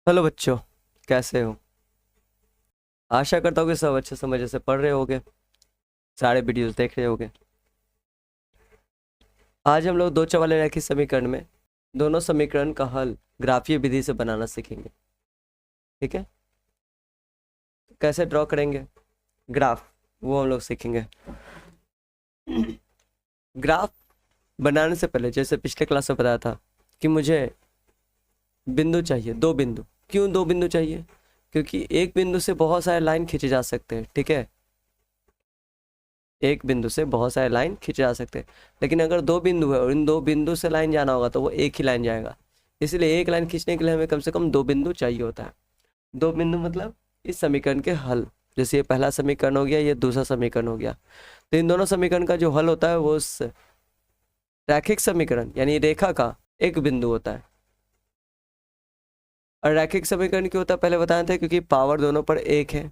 Hello बच्चों, कैसे हो? आशा करता हूँ कि सब अच्छे से मजे से पढ़ रहे होगे, सारे वीडियोस देख रहे होगे। आज हम लोग दो चवाले रैखिक समीकरण में दोनों समीकरण का हल ग्राफीय विधि से बनाना सीखेंगे। ठीक है, कैसे ड्रॉ करेंगे ग्राफ, वो हम लोग सीखेंगे। ग्राफ बनाने से पहले, जैसे पिछले क्लास में बताया था कि मुझे बिंदु चाहिए, दो बिंदु। क्यों दो बिंदु चाहिए? क्योंकि एक बिंदु से बहुत सारे लाइन खींचे जा सकते हैं। ठीक है, एक बिंदु से बहुत सारे लाइन खींचे जा सकते हैं, लेकिन अगर दो बिंदु है और इन दो बिंदु से लाइन जाना होगा तो वो एक ही लाइन जाएगा। इसलिए एक लाइन खींचने के लिए हमें कम से कम दो बिंदु चाहिए होता है। दो बिंदु मतलब इस समीकरण के हल। जैसे ये पहला समीकरण हो गया, ये दूसरा समीकरण हो गया। तो इन दोनों समीकरण का जो हल होता है वो उस रैखिक समीकरण यानी रेखा का एक बिंदु होता है। और रैखिक समीकरण क्यों होता है पहले बताए थे, क्योंकि पावर दोनों पर एक है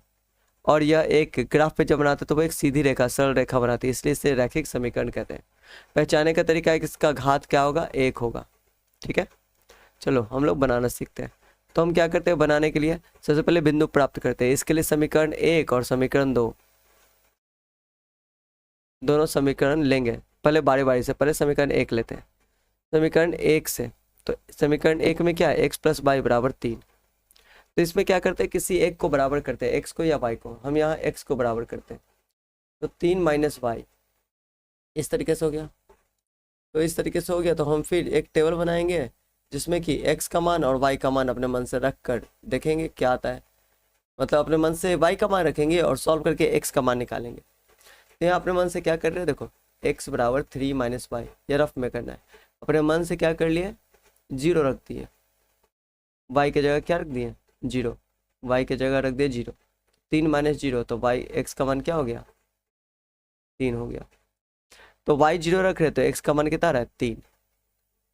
और यह एक ग्राफ पे जब बनाते तो वो एक सीधी रेखा, सरल रेखा बनाती है, इसलिए इसे रैखिक समीकरण कहते हैं। पहचाने का तरीका है कि इसका घात क्या होगा, एक होगा। ठीक है, चलो हम लोग बनाना सीखते हैं। तो हम क्या करते हैं बनाने के लिए, सबसे पहले बिंदु प्राप्त करते हैं। इसके लिए समीकरण एक और समीकरण दो, दोनों समीकरण लेंगे। पहले बारी बारी से, पहले समीकरण एक लेते हैं। समीकरण एक से, तो समीकरण एक में क्या है, एक्स प्लस वाई बराबर 3। तो इसमें क्या करते हैं, किसी एक को बराबर करते हैं, एक्स को या वाई को। हम यहाँ एक्स को बराबर करते हैं, तो 3 माइनस वाई इस तरीके से हो गया। तो इस तरीके से हो गया तो हम फिर एक टेबल बनाएंगे जिसमें कि x का मान और y का मान अपने मन से रख कर देखेंगे क्या आता है। मतलब अपने मन से y का मान रखेंगे और सॉल्व करके x का मान निकालेंगे। तो यहाँ अपने मन से क्या कर रहे हैं, देखो x बराबर 3 माइनस वाई, ये रफ में करना है। अपने मन से क्या कर लिए, 0 रख दिए, y की जगह क्या रख दिए, 0। y की जगह रख दिए 0। 3 माइनस 0 तो y x का मान क्या हो गया, 3 हो गया। तो y 0 रख रहे तो x का मान कितना रहा है, 3।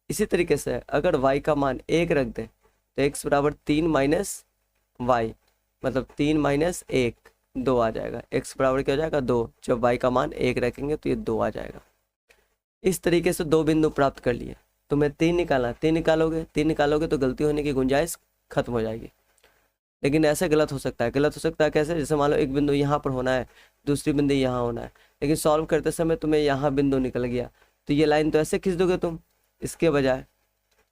इसी तरीके से अगर y का मान 1 रख दे तो x बराबर 3 माइनस वाई, मतलब 3 माइनस 1 2 आ जाएगा। x बराबर क्या हो जाएगा, 2। जब y का मान 1 रखेंगे तो ये 2 आ जाएगा। इस तरीके से दो बिंदु प्राप्त कर लिए। तुम्हें 3 निकालना, 3 निकालोगे, 3 निकालोगे तो गलती होने की गुंजाइश खत्म हो जाएगी। लेकिन ऐसे गलत हो सकता है, गलत हो सकता है कैसे, जैसे मान लो एक बिंदु यहाँ पर होना है, दूसरी बिंदु यहाँ होना है, लेकिन सॉल्व करते समय तुम्हें यहाँ बिंदु निकल गया, तो ये लाइन तो ऐसे खींच दोगे तुम इसके बजाय,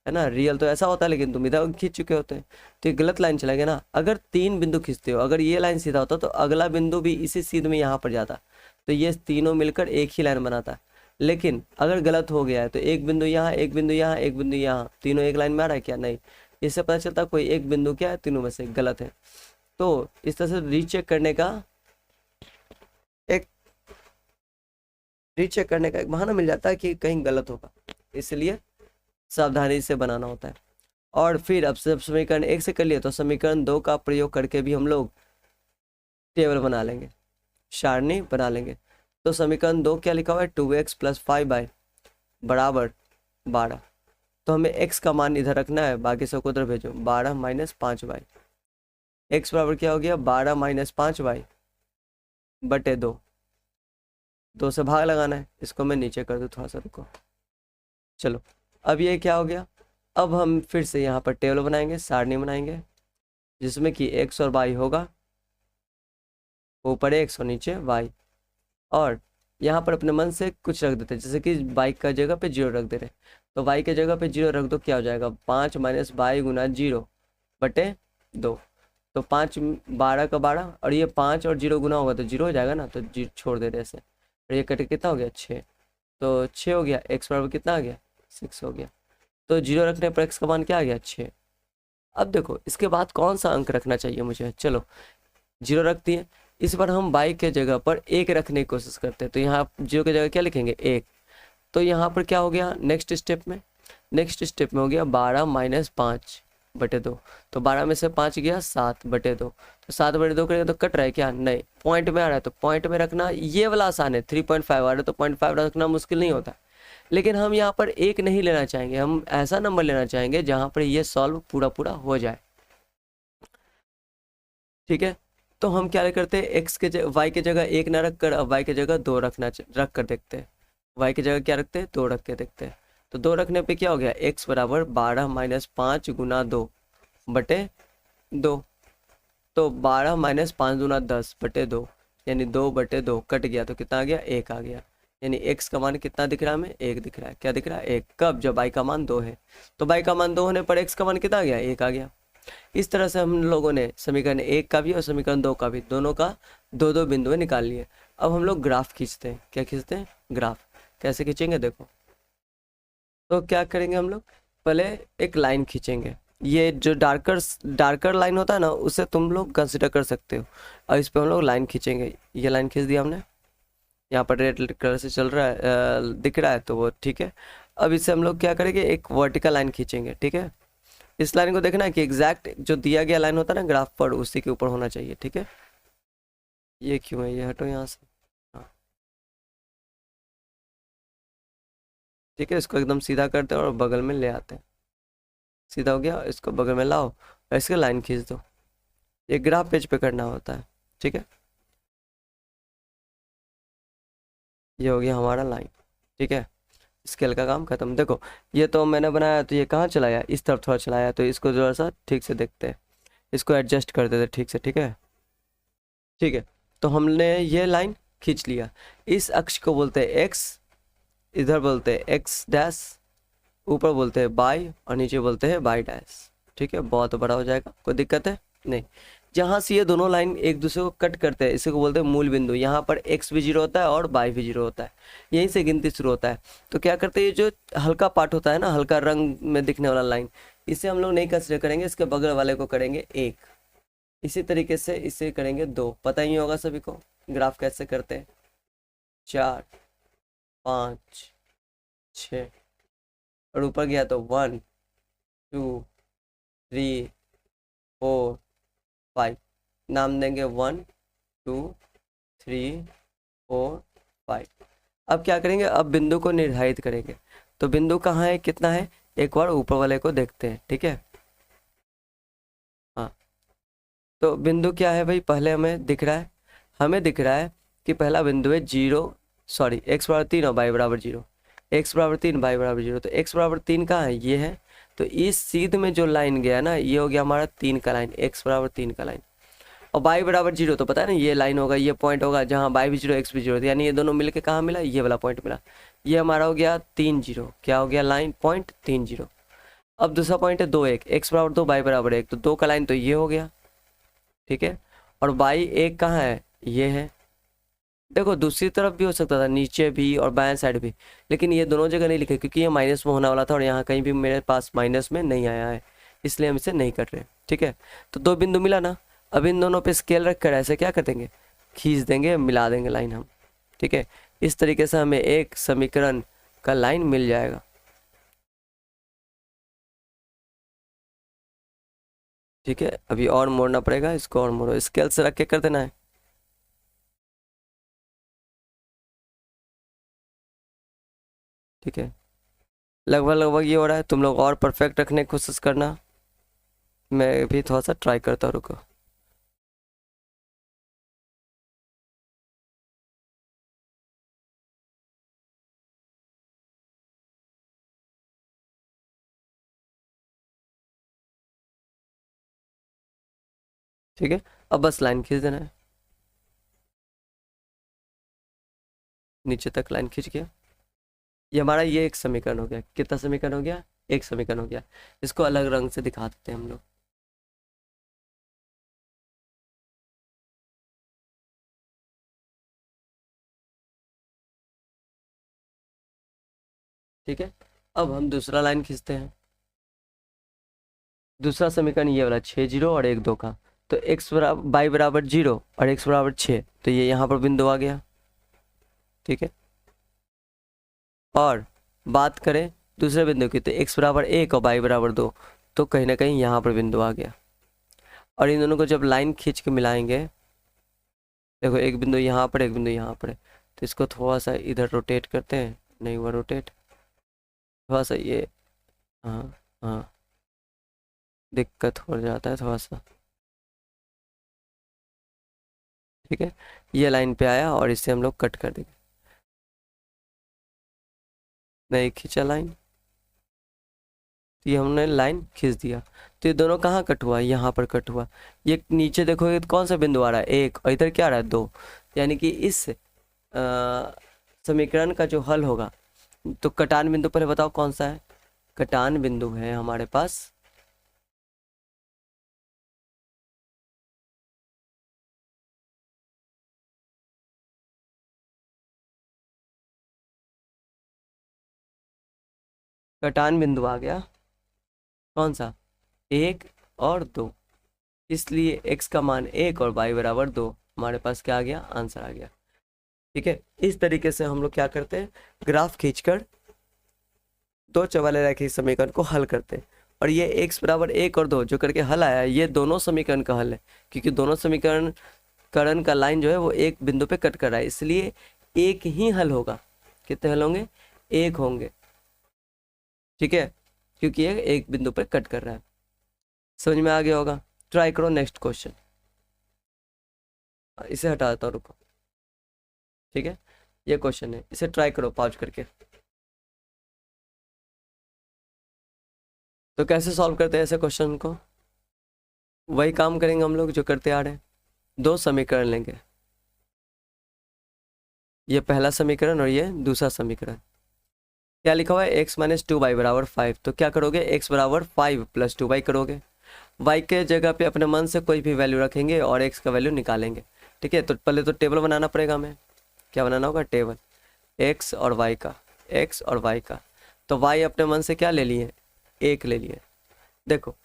है ना। रियल तो ऐसा होता है लेकिन तुम इधर खींच चुके होते हैं, तो ये गलत लाइन चला गया ना। अगर 3 बिंदु खींचते हो, अगर ये लाइन सीधा होता तो अगला बिंदु भी इसी सीध में यहाँ पर जाता, तो ये तीनों मिलकर एक ही लाइन बनाता। लेकिन अगर गलत हो गया है तो एक बिंदु यहाँ, एक बिंदु यहाँ, एक बिंदु यहाँ, तीनों एक लाइन में आ रहा है क्या, नहीं। इससे पता चलता कोई एक बिंदु क्या है, तीनों में से गलत है। तो इस तरह से एक रीचेक करने का एक बहाना मिल जाता है कि कहीं गलत होगा, इसलिए सावधानी से बनाना होता है। और फिर अब जब समीकरण एक से कर लिए तो समीकरण दो का प्रयोग करके भी हम लोग टेबल बना लेंगे, सारणी बना लेंगे। तो समीकरण दो क्या लिखा हुआ है, 2x प्लस 5y बराबर 12। तो हमें x का मान इधर रखना है, बाकी सबको उधर भेजो। 12 माइनस 5y, x बराबर क्या हो गया, 12 माइनस 5y बटे 2। 2 से भाग लगाना है, इसको मैं नीचे कर दूँ थोड़ा सा, रुको। चलो अब ये क्या हो गया। अब हम फिर से यहाँ पर टेबल बनाएंगे, सारणी बनाएंगे, जिसमें कि x और y होगा, ऊपर x और नीचे y। और यहाँ पर अपने मन से कुछ रख देते, जैसे कि y का जगह पे 0 रख दे रहे, तो y के जगह पे 0 रख दो, क्या हो जाएगा, 5 माइनस वाई गुना 0 बटे 2। तो 5 12 का 12, और ये 5 और 0 गुना होगा तो 0 हो जाएगा ना, तो 0 छोड़ दे रहे ऐसे, और ये कट के कितना हो गया, 6। तो 6 हो गया, x बराबर कितना आ गया, 6 हो गया। तो 0 रखने पर x का मान क्या आ गया, 6। अब देखो इसके बाद कौन सा अंक रखना चाहिए मुझे, चलो 0 रख दिए। इस बार हम y के जगह पर 1 रखने की कोशिश करते हैं, तो यहाँ 0 की जगह क्या लिखेंगे, 1। तो यहाँ पर क्या हो गया, नेक्स्ट स्टेप में हो गया 12 माइनस 5 बटे 2। तो 12 में से 5 गया 7 बटे 2। तो 7 बटे 2 करेंगे तो कट रहा है क्या, नहीं, पॉइंट में आ रहा है, तो पॉइंट में रखना ये वाला आसान है। 3.5 आ रहा है तो 0.5 रखना मुश्किल नहीं होता। लेकिन हम यहाँ पर 1 नहीं लेना चाहेंगे, हम ऐसा नंबर लेना चाहेंगे जहाँ पर ये सॉल्व पूरा पूरा हो जाए। ठीक है, तो हम क्या करते हैं, y के जगह 1 ना रख कर अब y की जगह 2 रख कर देखते हैं। y की जगह क्या रखते हैं, 2 रख के देखते हैं। तो 2 रखने पे क्या हो गया, x बराबर 12 माइनस 5 गुना 2 बटे 2। तो 12 माइनस 5 दूना 10/2, यानी 2/2 कट गया तो कितना आ गया, 1 आ गया। यानी x का मान कितना दिख रहा है हमें, 1 दिख रहा है। क्या दिख रहा है, 1। कब, जब y का मान 2 है। तो y का मान 2 होने पर x का मान कितना आ गया, 1 आ गया। इस तरह से हम लोगों ने समीकरण 1 का भी और समीकरण 2 का भी, दोनों का दो दो बिंदुएं निकाल लिए। अब हम लोग ग्राफ खींचते हैं। क्या खींचते हैं, ग्राफ। कैसे खींचेंगे, देखो। तो क्या करेंगे हम लोग, पहले एक लाइन खींचेंगे। ये जो डार्कर डार्कर लाइन होता है ना, उसे तुम लोग कंसिडर कर सकते हो। और इस पे हम लोग लाइन खींचेंगे। ये लाइन खींच दिया हमने, यहाँ पर रेड कलर से चल रहा है, दिख रहा है, तो वो ठीक है। अब इससे हम लोग क्या करेंगे, एक वर्टिकल लाइन खींचेंगे, ठीक है। इस लाइन को देखना है कि एग्जैक्ट जो दिया गया लाइन होता है ना ग्राफ पर, उसी के ऊपर होना चाहिए, ठीक है। ये क्यों है, ये हटो यहाँ से। हाँ, ठीक है, इसको एकदम सीधा करते हैं और बगल में ले आते हैं। सीधा हो गया, इसको बगल में लाओ और इसके लाइन खींच दो। ये ग्राफ पेज पे करना होता है, ठीक है। ये हो गया हमारा लाइन, ठीक है। स्केल का काम खत्म। देखो, ये तो मैंने बनाया, तो ये कहाँ चलाया, इस तरफ थोड़ा चलाया, तो इसको थोड़ा सा ठीक से देखते हैं। इसको एडजस्ट कर देते ठीक से, ठीक है। ठीक है, तो हमने ये लाइन खींच लिया। इस अक्ष को बोलते हैं एक्स, इधर बोलते हैं एक्स डैश, ऊपर बोलते हैं बाई और नीचे बोलते हैं बाई डैश। ठीक है, बहुत बड़ा हो जाएगा, कोई दिक्कत है नहीं। जहाँ से ये दोनों लाइन एक दूसरे को कट करते हैं, इसी को बोलते हैं मूल बिंदु। यहाँ पर एक्स भी 0 होता है और बाई भी 0 होता है, यहीं से गिनती शुरू होता है। तो क्या करते हैं, ये जो हल्का पार्ट होता है ना, हल्का रंग में दिखने वाला लाइन, इसे हम लोग नहीं कंसिडर करेंगे, इसके बगल वाले को करेंगे 1। इसी तरीके से इसे करेंगे 2। पता ही होगा सभी को ग्राफ कैसे करते हैं। 4, 5, 6 और ऊपर गया तो 1, 2, 3, 4, 5। नाम देंगे 1, 2, 3, 4, 5। अब क्या करेंगे, अब बिंदु को निर्धारित करेंगे। तो बिंदु कहाँ है, कितना है, एक बार ऊपर वाले को देखते हैं, ठीक है। हाँ, तो बिंदु क्या है भाई, पहले हमें दिख रहा है, हमें दिख रहा है कि पहला बिंदु है 0, सॉरी x=3 और y=0। x=3, y=0, तो x=3 कहाँ है, ये है। तो इस सीध में जो लाइन गया ना, ये हो गया हमारा 3 का लाइन, x=3 का लाइन। और y=0 तो पता है ना, ये लाइन होगा, ये पॉइंट होगा जहाँ y भी 0 x भी 0, यानी ये दोनों मिलके कहाँ मिला, ये वाला पॉइंट मिला। ये हमारा हो गया 3 0, क्या हो गया, लाइन पॉइंट 3 0। अब दूसरा पॉइंट है 2 1, x=2 y=1, तो 2 का लाइन तो ये हो गया, ठीक है। और y1 कहाँ है, ये है। देखो, दूसरी तरफ भी हो सकता था, नीचे भी और बाएं साइड भी, लेकिन ये दोनों जगह नहीं लिखे क्योंकि ये माइनस में होने वाला था और यहाँ कहीं भी मेरे पास माइनस में नहीं आया है, इसलिए हम इसे नहीं कर रहे, ठीक है। तो 2 बिंदु मिला ना, अब इन दोनों पे स्केल रख कर ऐसे क्या कर देंगे, खींच देंगे, मिला देंगे लाइन हम, ठीक है। इस तरीके से हमें एक समीकरण का लाइन मिल जाएगा। ठीक है, अभी और मोड़ना पड़ेगा इसको, और मोड़ो, स्केल से रख के कर देना है। ठीक है, लगभग लगभग ये हो रहा है, तुम लोग और परफेक्ट रखने की कोशिश करना, मैं भी थोड़ा सा ट्राई करता हूँ, रुको। ठीक है, अब बस लाइन खींच देना है, नीचे तक लाइन खींच गया। ये हमारा ये एक समीकरण हो गया। कितना समीकरण हो गया, एक समीकरण हो गया। इसको अलग रंग से दिखा देते हैं हम लोग। ठीक है, अब हम दूसरा लाइन खींचते हैं। दूसरा समीकरण ये वाला 6 0 और 1 2 का। तो y=0 और x=6, तो ये यहाँ पर बिंदु आ गया, ठीक है। और बात करें दूसरे बिंदु की, तो x=1 और y=2, तो कहीं ना कहीं यहाँ पर बिंदु आ गया। और इन दोनों को जब लाइन खींच के मिलाएंगे, देखो एक बिंदु यहाँ पर, एक बिंदु यहाँ पर है, तो इसको थोड़ा सा इधर रोटेट करते हैं, नहीं हुआ रोटेट, थोड़ा सा ये, हाँ हाँ, दिक्कत हो जाता है थोड़ा सा। ठीक है, ये लाइन पे आया और इसे हम लोग कट कर देंगे। नहीं खींचा लाइन, तो ये हमने लाइन खींच दिया, तो ये दोनों कहाँ कट हुआ, यहाँ पर कट हुआ। ये नीचे देखोगे तो कौन सा बिंदु आ रहा है, 1, और इधर क्या आ रहा है, 2। यानी कि इस समीकरण का जो हल होगा, तो कटान बिंदु पहले बताओ कौन सा है। कटान बिंदु है हमारे पास कटान बिंदु आ गया कौन सा, 1 और 2। इसलिए x का मान 1 और y बराबर 2, हमारे पास क्या आ गया, आंसर आ गया। ठीक है, इस तरीके से हम लोग क्या करते हैं, ग्राफ खींचकर दो चौवाले रैखिक समीकरण को हल करते हैं। और ये x बराबर 1 और 2 जो करके हल आया है, ये दोनों समीकरण का हल है, क्योंकि दोनों समीकरण करण का लाइन जो है वो एक बिंदु पे कट कर रहा है, इसलिए एक ही हल होगा। कितने हल होंगे, एक होंगे। ठीक है, क्योंकि ये एक बिंदु पे कट कर रहा है। समझ में आ गया होगा। ट्राई करो नेक्स्ट क्वेश्चन, इसे हटा देता हूँ, रुको। ठीक है, ये क्वेश्चन है, इसे ट्राई करो पॉज करके। तो कैसे सॉल्व करते हैं ऐसे क्वेश्चन को, वही काम करेंगे हम लोग जो करते आ रहे हैं। दो समीकरण लेंगे, ये पहला समीकरण और ये दूसरा समीकरण। क्या लिखा हुआ है, x माइनस 2y बराबर 5। तो क्या करोगे, x बराबर 5 प्लस 2y करोगे। y के जगह पे अपने मन से कोई भी वैल्यू रखेंगे और x का वैल्यू निकालेंगे। ठीक है, तो पहले तो टेबल बनाना पड़ेगा हमें। क्या बनाना होगा, टेबल x और y का, x और y का। तो y अपने मन से क्या ले लिए, 1 ले लिए। देखो,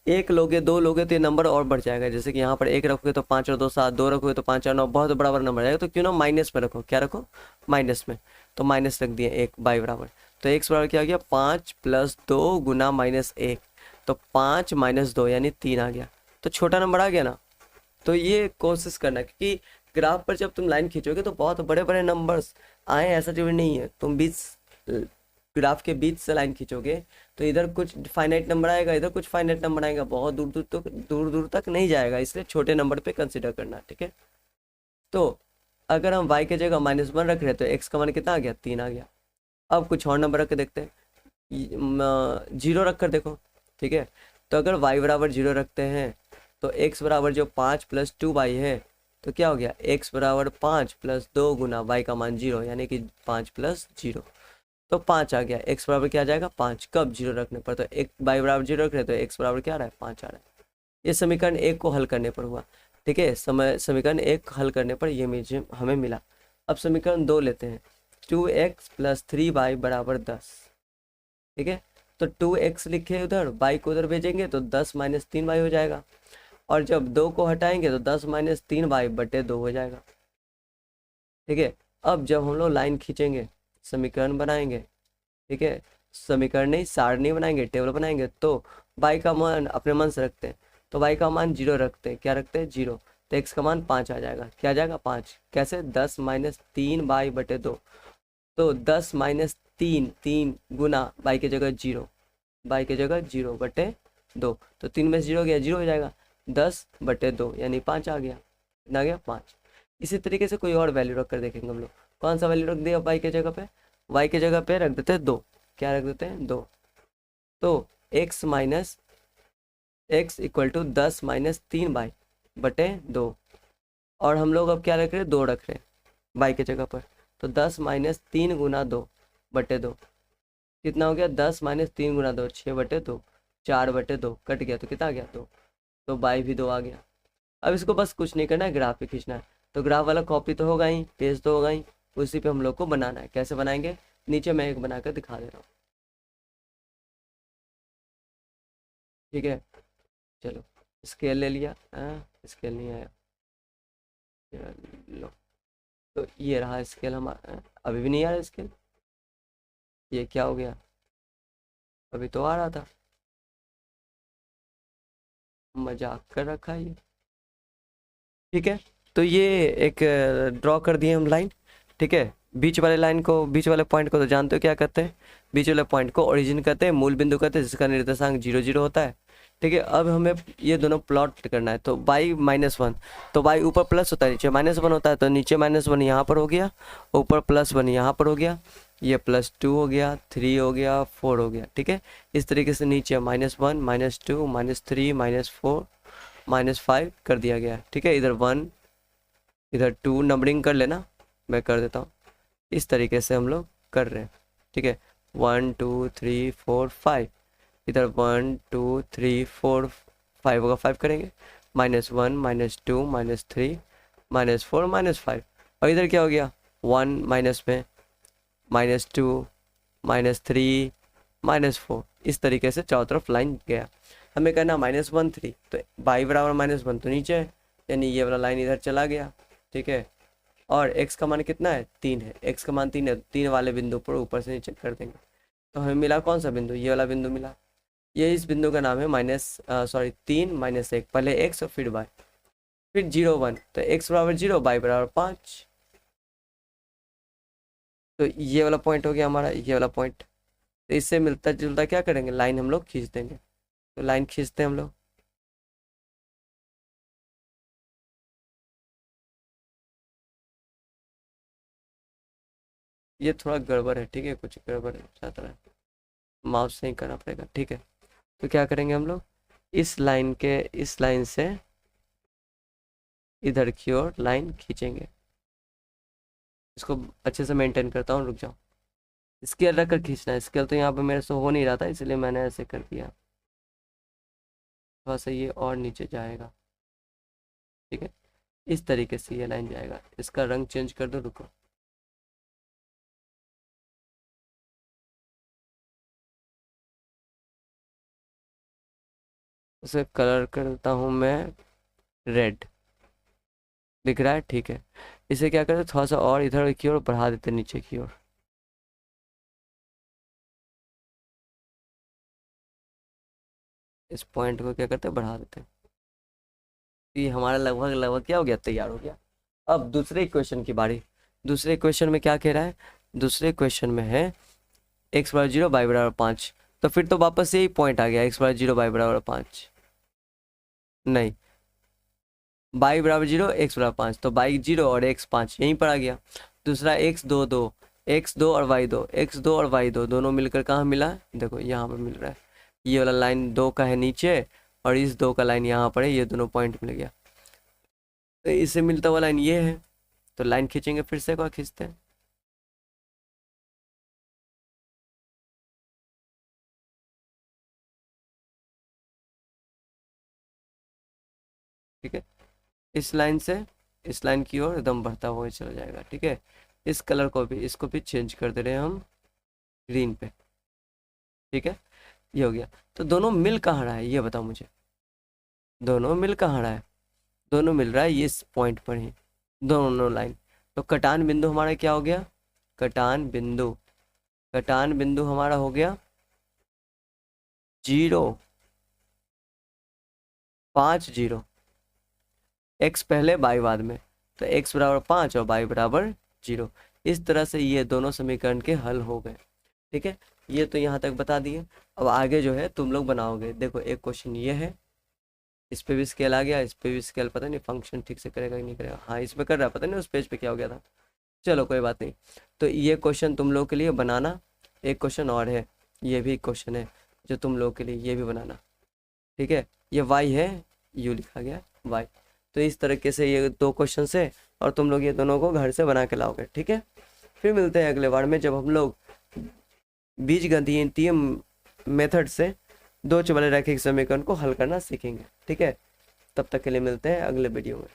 1 लोगे, 2 लोगे तो ये नंबर और बढ़ जाएगा। जैसे कि यहाँ पर 1 रखोगे तो 5 और 2 7, 2 रखोगे तो 5 और 9, बहुत बराबर नंबर आएगा। तो क्यों ना माइनस में रखो, क्या रखो, माइनस में। तो माइनस रख दिए 1 बाई बराबर। तो x बराबर क्या आ गया, 5 प्लस 2 गुना माइनस 1। तो 5 माइनस 2 यानी 3 आ गया। तो छोटा नंबर आ गया ना। तो ये कोशिश करना, क्योंकि ग्राफ पर जब तुम लाइन खींचोगे तो बहुत बड़े बड़े नंबर्स आए, ऐसा जरूरी नहीं है। तुम ग्राफ के बीच से लाइन खींचोगे तो इधर कुछ फाइनाइट नंबर आएगा, इधर कुछ फाइनाइट नंबर आएगा, बहुत दूर दूर तक नहीं जाएगा। इसलिए छोटे नंबर पे कंसिडर करना। ठीक है, तो अगर हम y के जगह -1 रख रहे हैं तो x का मान कितना आ गया, 3 आ गया। अब कुछ और नंबर रख के देखते हैं, 0 रख कर देखो। ठीक है, तो अगर y बराबर 0 रखते हैं तो x बराबर जो 5 प्लस 2y है, तो क्या हो गया, x बराबर 5 प्लस 2 गुना y का मान 0, यानी कि 5 प्लस 0, तो 5 आ गया। x बराबर क्या आ जाएगा, 5। कब, 0 रखने पर। तो एक y बराबर 0 रख रहे तो x बराबर क्या आ रहा है, 5 आ रहा है। ये समीकरण 1 को हल करने पर हुआ। ठीक है, समीकरण 1 हल करने पर ये हमें मिला। अब समीकरण 2 लेते हैं, 2x प्लस 3y बराबर 10। ठीक है, तो 2x लिखे उधर, y को उधर भेजेंगे तो 10 माइनस 3y हो जाएगा। और जब 2 को हटाएंगे तो 10 माइनस 3y बटे 2 हो जाएगा। ठीक है, अब जब हम लोग लाइन खींचेंगे, समीकरण बनाएंगे, ठीक है, समीकरण नहीं सारणी बनाएंगे, टेबल बनाएंगे, तो y का मान अपने मन से रखते हैं। तो y का मान 0 रखते हैं, क्या रखते हैं, 0। तो x का मान 5 आ जाएगा। क्या आ जाएगा, 5। कैसे, 10 माइनस 3y बटे 2। तो 10 माइनस 3 गुना y के जगह 0, y के जगह 0 बटे 2। तो 3 में 0 गया, 0 हो जाएगा। 10 बटे 2 यानी 5 आ गया। कितना आ गया, 5। इसी तरीके से कोई और वैल्यू रख कर देखेंगे हम लोग। कौन सा वैल्यू रख दिया y के जगह पे, y के जगह पे रख देते हैं 2। क्या रख देते हैं, 2। तो x equal to 10 minus 3y बटे 2। और हम लोग अब क्या रख रहे हैं, 2 रख रहे हैं y के जगह पर। तो 10 माइनस 3 गुना 2 बटे 2 कितना हो गया, 10 माइनस 3 गुना 2, 6 बटे 2, 4 बटे 2 कट गया तो कितना आ गया, 2। तो y भी 2 आ गया। अब इसको बस कुछ नहीं करना है, ग्राफ पे खींचना है। तो ग्राफ वाला कॉपी तो होगा ही, पेज तो होगा ही, उसी पे हम लोग को बनाना है। कैसे बनाएंगे, नीचे मैं एक बनाकर दिखा दे रहा हूँ। ठीक है, चलो स्केल ले लिया, स्केल नहीं आया, लो। तो ये रहा स्केल हमारा, अभी भी नहीं आ रहा स्केल, ये क्या हो गया, अभी तो आ रहा था, मजाक कर रखा है ये। ठीक है, तो ये एक ड्रॉ कर दिए हम लाइन। ठीक है, बीच वाले लाइन को, बीच वाले पॉइंट को तो जानते हो क्या कहते हैं, बीच वाले पॉइंट को ओरिजिन कहते हैं, मूल बिंदु कहते हैं, जिसका निर्देशांक 0 0 होता है। ठीक है, अब हमें ये दोनों प्लॉट करना है। तो y -1, तो y ऊपर प्लस होता है, नीचे -1 होता है। तो नीचे -1 यहाँ पर हो गया, ऊपर +1 यहाँ पर हो गया। ये +2 हो गया, 3 हो गया, 4 हो गया, ठीक है। इस तरीके से नीचे -1 -2 -3 -4 -5 कर दिया गया, ठीक है। इधर 1 इधर 2 नंबरिंग कर लेना, मैं कर देता हूँ। इस तरीके से हम लोग कर रहे हैं, ठीक है। 1 2 3 4 5, इधर 1 2 3 4 5 होगा, 5 करेंगे, -1 -2 -3 -4 -5, और इधर क्या हो गया 1 माइनस में -2 -3 -4, इस तरीके से चारों तरफ लाइन गया। हमें कहना -1 3, तो y बराबर -1 तो नीचे है, यानी ये वाला लाइन इधर चला गया, ठीक है। और x का मान कितना है 3 है, x का मान 3 है, 3 वाले बिंदु पर ऊपर से नीचे कर देंगे, तो हमें मिला कौन सा बिंदु, ये वाला बिंदु मिला। ये इस बिंदु का नाम है 3 -1, पहले x और फिर y, फिर 0 1, तो x बराबर 0 y बराबर 5, तो ये वाला पॉइंट हो गया हमारा, ये वाला पॉइंट। तो इससे मिलता जुलता क्या करेंगे, लाइन हम लोग खींच देंगे। तो लाइन खींचते हैं हम लोग, ये थोड़ा गड़बड़ है, ठीक है, कुछ गड़बड़ है ज़्यादा है, माउस से ही करना पड़ेगा, ठीक है। तो क्या करेंगे हम लोग, इस लाइन से इधर की ओर लाइन खींचेंगे। इसको अच्छे से मेंटेन करता हूँ, रुक जाओ। स्केल रख कर खींचना है, स्केल तो यहाँ पे मेरे से हो नहीं रहा था, इसलिए मैंने ऐसे कर दिया। थोड़ा सा ये और नीचे जाएगा, ठीक है, इस तरीके से ये लाइन जाएगा। इसका रंग चेंज कर दो, रुको। उसे कलर करता हूँ मैं रेड, दिख रहा है, ठीक है। इसे क्या करते, थोड़ा सा और इधर की ओर बढ़ा देते, नीचे की ओर। इस पॉइंट को क्या करते हैं, बढ़ा देते हैं। ये हमारा लगभग लगभग क्या हो गया, तैयार हो गया। अब दूसरे क्वेश्चन की बारी। दूसरे क्वेश्चन में क्या कह रहा है, दूसरे क्वेश्चन में है x बराबर 0 y बराबर 5, तो फिर तो वापस यही पॉइंट आ गया, x बराबर 0 y बराबर 5, नहीं y बराबर 0 x बराबर 5, तो y 0 और x 5 यहीं पर आ गया। दूसरा x 2 2, x 2 और y 2, x 2 और y 2 दोनों मिलकर कहाँ मिला, देखो यहाँ पर मिल रहा है। ये वाला लाइन 2 का है नीचे, और इस 2 का लाइन यहाँ पर है, ये दोनों पॉइंट मिल गया। तो इससे मिलता हुआ लाइन ये है, तो लाइन खींचेंगे, फिर से एक बार खींचते हैं, ठीक है। इस लाइन से इस लाइन की ओर एकदम बढ़ता हुआ चला जाएगा, ठीक है। इस कलर को भी, इसको भी चेंज कर दे रहे हैं हम ग्रीन पे, ठीक है। ये हो गया। तो दोनों मिल कहाँ रहा है, ये बताओ मुझे, दोनों मिल कहाँ रहा है, दोनों मिल रहा है ये इस पॉइंट पर ही, दोनों लाइन। तो कटान बिंदु हमारा क्या हो गया, कटान बिंदु, कटान बिंदु हमारा हो गया 0 5 0, x पहले y बाद में, तो x बराबर 5 और y बराबर 0। इस तरह से ये दोनों समीकरण के हल हो गए, ठीक है। ये तो यहाँ तक बता दिए। अब आगे जो है तुम लोग बनाओगे, देखो एक क्वेश्चन ये है, इस पे भी स्केल आ गया, इस पे भी स्केल, पता नहीं फंक्शन ठीक से करेगा कि नहीं करेगा, हाँ इस पे कर रहा है, पता नहीं उस पेज पे क्या हो गया था, चलो कोई बात नहीं। तो ये क्वेश्चन तुम लोग के लिए बनाना। एक क्वेश्चन और है, ये भी क्वेश्चन है जो तुम लोग के लिए, ये भी बनाना, ठीक है। ये y है, यू लिखा गया y। तो इस तरीके से ये दो क्वेश्चन है, और तुम लोग ये दोनों को घर से बना के लाओगे, ठीक है। फिर मिलते हैं अगले बार में, जब हम लोग बीजगणितीय मेथड से दो चौबले रैखिक समीकरण को हल करना सीखेंगे, ठीक है। तब तक के लिए मिलते हैं अगले वीडियो में।